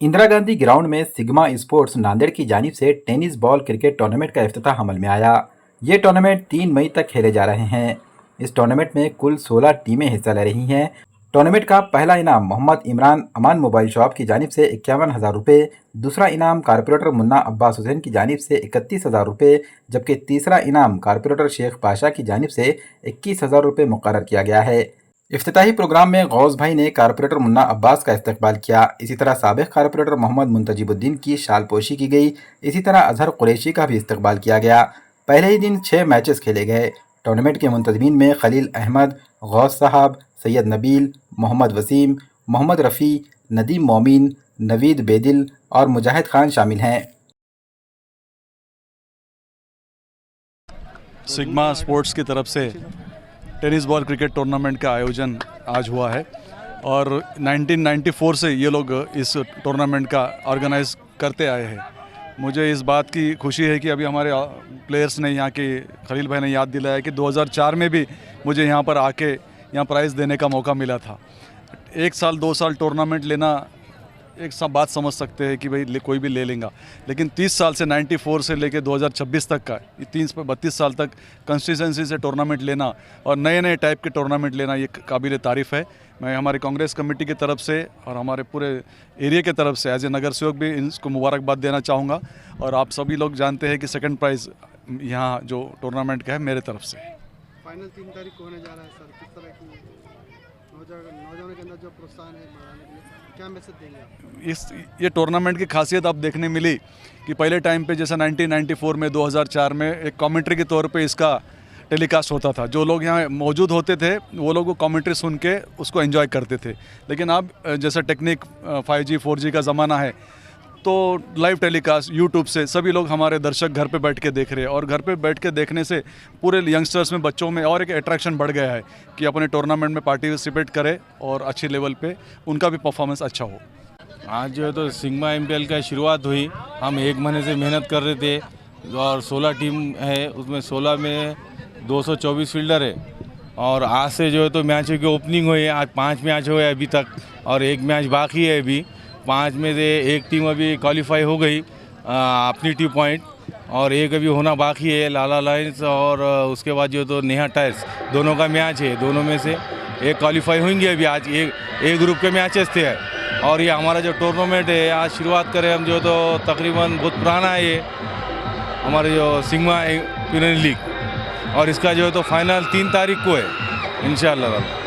Indira Gandhi ground में sigma sports Nanded की जानिब से टेनिस बॉल क्रिकेट टूर्नामेंट का इफ्तिताह अमल में आया। ये टूर्नामेंट 3 मई तक खेले जा रहे हैं। इस टूर्नामेंट में कुल 16 टीमें हिस्सा ले रही हैं। टूर्नामेंट का पहला इनाम मोहम्मद इमरान अमान मोबाइल शॉप की जानिब से 51,000 रुपये, दूसरा इनाम कारपोरेटर मुन्ना अब्बास हुसैन की जानिब से 31,000 रुपये, जबकि तीसरा इनाम कारपोरेटर शेख पाशा की जानिब से 21,000 रुपये मुकर्रर किया गया है। इफ्तिताही प्रोग्राम में गौस भाई ने कारपोरेटर मुन्ना अब्बास का इस्तकबाल किया। इसी तरह साबिक कारपोरेटर मोहम्मद मुंतजिबुद्दीन की शालपोशी की गई। इसी तरह अजहर कुरैशी का भी इस्तकबाल किया गया। पहले ही दिन 6 मैचेस खेले गए। टूर्नामेंट के मुंतजमीन में खलील अहमद, गौस साहब, सैयद नबील, मोहम्मद वसीम, मोहम्मद रफ़ी, नदीम मोमिन, नवीद बेदिल और मुजाहिद खान शामिल हैं। सिग्मा स्पोर्ट्स की तरफ से टेनिस बॉल क्रिकेट टूर्नामेंट का आयोजन आज हुआ है और 1994 से ये लोग इस टूर्नामेंट का ऑर्गेनाइज करते आए हैं। मुझे इस बात की खुशी है कि अभी हमारे प्लेयर्स ने यहाँ के खलील भाई ने याद दिलाया कि 2004 में भी मुझे यहाँ पर आके यहाँ प्राइज़ देने का मौका मिला था। 1 साल 2 साल टूर्नामेंट लेना एक सब बात समझ सकते हैं कि भाई कोई भी ले लेगा, लेकिन 30 साल से 94 से लेकर 2026 तक का 32 साल तक कंसिस्टेंसी से टूर्नामेंट लेना और नए नए टाइप के टूर्नामेंट लेना ये काबिल तारीफ़ है। मैं हमारे कांग्रेस कमेटी की तरफ से और हमारे पूरे एरिया की तरफ से एज ए नगर सेवक भी इसको मुबारकबाद देना चाहूँगा। और आप सभी लोग जानते हैं कि सेकंड प्राइज़ यहाँ जो टूर्नामेंट का है मेरे तरफ से। फाइनल 3 तारीख को होने जा रहा है सर, किस तरह की नौजवानों के अंदर जो प्रोत्साहन है बढ़ाने के लिए क्या मैसेज देंगे? ये टूर्नामेंट की खासियत अब देखने मिली कि पहले टाइम पे जैसा 1994 में 2004 में एक कमेंट्री के तौर पे इसका टेलीकास्ट होता था। जो लोग यहाँ मौजूद होते थे वो लोग वो कमेंट्री सुन के उसको एंजॉय करते थे, लेकिन अब जैसा टेक्निक 5G 4G का ज़माना है तो लाइव टेलीकास्ट यूट्यूब से सभी लोग हमारे दर्शक घर पे बैठ के देख रहे हैं और घर पे बैठ के देखने से पूरे यंगस्टर्स में बच्चों में और एक अट्रैक्शन बढ़ गया है कि अपने टूर्नामेंट में पार्टिसिपेट करें और अच्छी लेवल पे उनका भी परफॉर्मेंस अच्छा हो। आज जो है तो सिग्मा MPL का शुरुआत हुई। हम 1 महीने से मेहनत कर रहे थे और 16 टीम है, उसमें 16 में 224 फील्डर है और आज से जो है तो मैचों की ओपनिंग हुई है। आज 5 मैच हुए अभी तक और 1 मैच बाकी है। अभी 5 में से 1 टीम अभी क्वालिफाई हो गई अपनी 2 पॉइंट और 1 अभी होना बाकी है, लाला लाइन्स और उसके बाद जो तो नेहा टायर्स, दोनों का मैच है। दोनों में से 1 क्वालिफाई होंगे। अभी आज एक ग्रुप के मैचेस थे और ये हमारा जो टूर्नामेंट है आज शुरुआत करें हम जो तो तकरीबन बहुत पुराना है ये हमारे जो सिग्मा प्रीमियर लीग और इसका जो है तो फाइनल 3 तारीख को है इंशाअल्लाह।